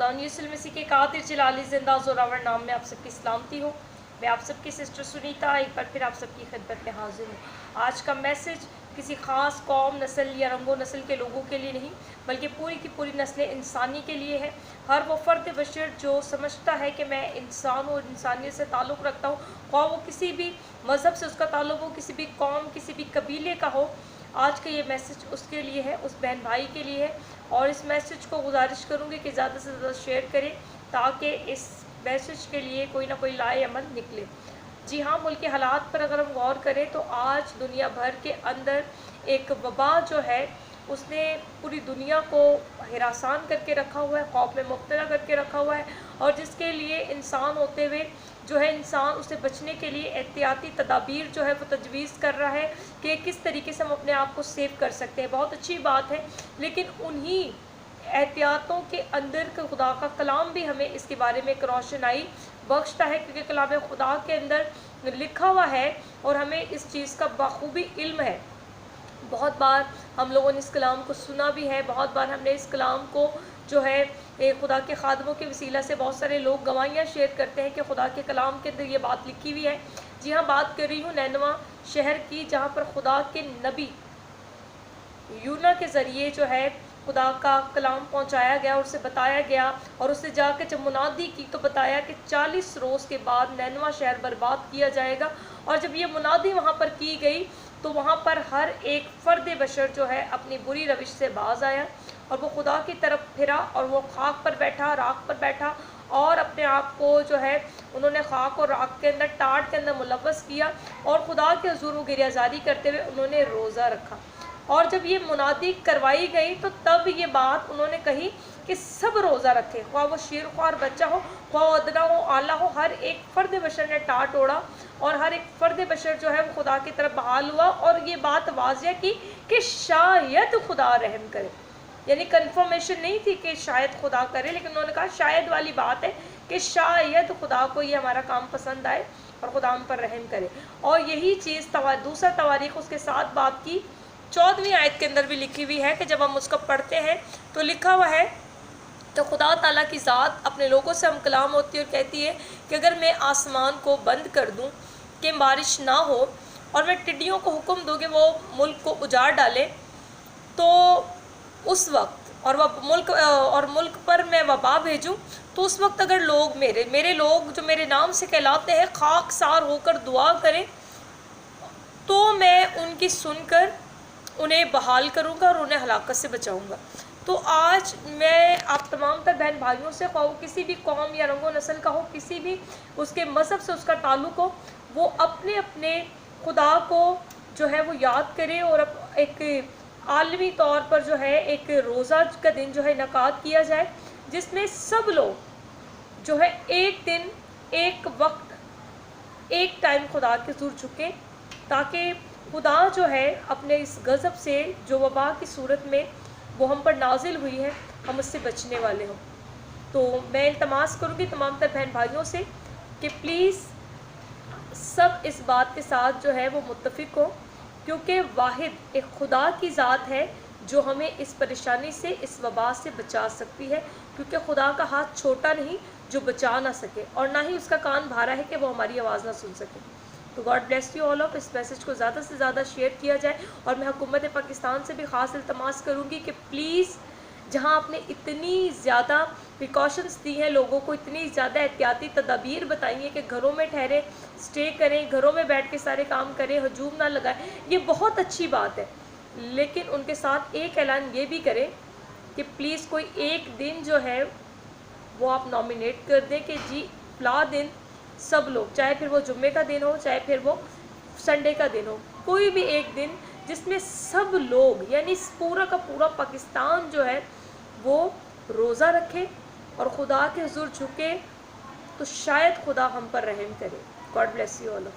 खुदा यीशु मसीह के कादिर जलाली जिंदा ज़ोरावर नाम में आप सबकी सलामती हो। मैं आप सबकी सिस्टर सुनीता एक बार फिर आप सबकी खिदमत में हाजिर हूँ। आज का मैसेज किसी ख़ास कौम, नस्ल या रंगो नस्ल के लोगों के लिए नहीं, बल्कि पूरी की पूरी नस्ल इंसानी के लिए है। हर वो फ़र्द बशर जो समझता है कि मैं इंसान और इंसानियत से ताल्लुक़ रखता हूँ, ख़्वाह वो किसी भी मज़हब से उसका ताल्लुक़ हो, किसी भी कौम, किसी भी कबीले का हो, आज का ये मैसेज उसके लिए है, उस बहन भाई के लिए है। और इस मैसेज को गुजारिश करूँगी कि ज़्यादा से ज़्यादा शेयर करें ताकि इस मैसेज के लिए कोई ना कोई लाए अमल निकले। जी हाँ, मुल्क के हालात पर अगर हम गौर करें तो आज दुनिया भर के अंदर एक वबा जो है उसने पूरी दुनिया को हिरासान करके रखा हुआ है, खौफ में मुब्तला करके रखा हुआ है, और जिसके लिए इंसान होते हुए जो है इंसान उसे बचने के लिए एहतियाती तदाबीर जो है वो तजवीज़ कर रहा है कि किस तरीके से हम अपने आप को सेव कर सकते हैं। बहुत अच्छी बात है, लेकिन उन्हीं एहतियातों के अंदर का खुदा का कलाम भी हमें इसके बारे में एक रोशनाई बख्शता है, क्योंकि कलाम खुदा के अंदर लिखा हुआ है और हमें इस चीज़ का बखूबी इल्म है। बहुत बार हम लोगों ने इस कलाम को सुना भी है, बहुत बार हमने इस कलाम को जो है खुदा के खादमों के वसीला से बहुत सारे लोग गवाहियाँ शेयर करते हैं कि खुदा के कलाम के अंदर ये बात लिखी हुई है। जी हाँ, बात कर रही हूँ नैनवा शहर की, जहाँ पर खुदा के नबी यूना के ज़रिए जो है खुदा का कलाम पहुंचाया गया और उसे बताया गया, और उससे जाकर जब मुनादी की तो बताया कि 40 रोज़ के बाद नैनवा शहर बर्बाद किया जाएगा। और जब ये मुनादी वहाँ पर की गई तो वहाँ पर हर एक फ़र्द बशर जो है अपनी बुरी रविश से बाज आया और वो खुदा की तरफ फिरा, और वो खाक पर बैठा, राख पर बैठा, और अपने आप को जो है उन्होंने खाक और राख के अंदर, टाट के अंदर मुलव्वस किया, और खुदा के हुज़ूर वो गिरियाज़ारी करते हुए उन्होंने रोज़ा रखा। और जब ये मुनादी करवाई गई तो तब ये बात उन्होंने कही कि सब रोज़ा रखें, ख्वाह वो शेर ख्वार बच्चा हो, ख्वाह अदना हो, आला हो, हर एक फ़र्द बशर ने टाट ओढ़ा और हर एक फ़र्द बशर जो है वो खुदा की तरफ बहाल हुआ, और ये बात वाज़िया की कि शायद खुदा रहम करे। यानी कन्फर्मेशन नहीं थी कि शायद खुदा करे, लेकिन उन्होंने कहा शायद वाली बात है कि शायद खुदा को ये हमारा काम पसंद आए और खुदा हम पर रहम करे। और यही चीज़ दूसरा तवारीख़ उसके साथ बात की 14वीं आयत के अंदर भी लिखी हुई है कि जब हम उसको पढ़ते हैं तो लिखा हुआ है, तो खुदा ताला की ज़ात अपने लोगों से हम कलाम होती है और कहती है कि अगर मैं आसमान को बंद कर दूं कि बारिश ना हो, और मैं टिड्डियों को हुक्म दूँ कि वो मुल्क को उजाड़ डालें, तो उस वक्त और मुल्क पर मैं वबा भेजूं, तो उस वक्त अगर लोग मेरे लोग जो मेरे नाम से कहलाते हैं खाकसार होकर दुआ करें, तो मैं उनकी सुनकर उन्हें बहाल करूँगा और उन्हें हलाकत से बचाऊँगा। तो आज मैं आप तमाम तर बहन भाइयों से, ख्वाह किसी भी कौम या रंगो नस्ल का हो, किसी भी उसके मज़हब से उसका ताल्लुक़ हो, वो अपने अपने खुदा को जो है वो याद करे, और एक आलमी तौर पर जो है एक रोज़ा का दिन जो है इनकाद किया जाए, जिसमें सब लोग जो है एक दिन, एक वक्त, एक टाइम खुदा के हुज़ूर झुकें, ताकि खुदा जो है अपने इस गज़ब से जो वबा की सूरत में वो हम पर नाजिल हुई है, हम उससे बचने वाले हों। तो मैं इल्तमास करूँगी तमाम तर बहन भाइयों से कि प्लीज़ सब इस बात के साथ जो है वो मुत्तफ़िक हो, क्योंकि वाहिद एक खुदा की ज़ात है जो हमें इस परेशानी से, इस वबा से बचा सकती है, क्योंकि खुदा का हाथ छोटा नहीं जो बचा ना सके, और ना ही उसका कान भारा है कि वो हमारी आवाज़ ना सुन सके। तो God bless you all of. इस मैसेज को ज़्यादा से ज़्यादा शेयर किया जाए, और मैं हुकूमत पाकिस्तान से भी ख़ास इल्तमास करूँगी कि प्लीज़ जहाँ आपने इतनी ज़्यादा प्रिकॉशंस दी हैं, लोगों को इतनी ज़्यादा एहतियाती तदाबीर बताई हैं कि घरों में ठहरें, स्टे करें, घरों में बैठ के सारे काम करें, हजूम ना लगाएं, ये बहुत अच्छी बात है, लेकिन उनके साथ एक ऐलान ये भी करें कि प्लीज़ कोई एक दिन जो है वो आप नॉमिनेट कर दें कि जी फ़लाँ दिन सब लोग, चाहे फिर वो जुम्मे का दिन हो, चाहे फिर वो संडे का दिन हो, कोई भी एक दिन जिसमें सब लोग यानी पूरा का पूरा पाकिस्तान जो है वो रोज़ा रखे और खुदा के हुज़ूर झुके, तो शायद खुदा हम पर रहम करे। God bless you all.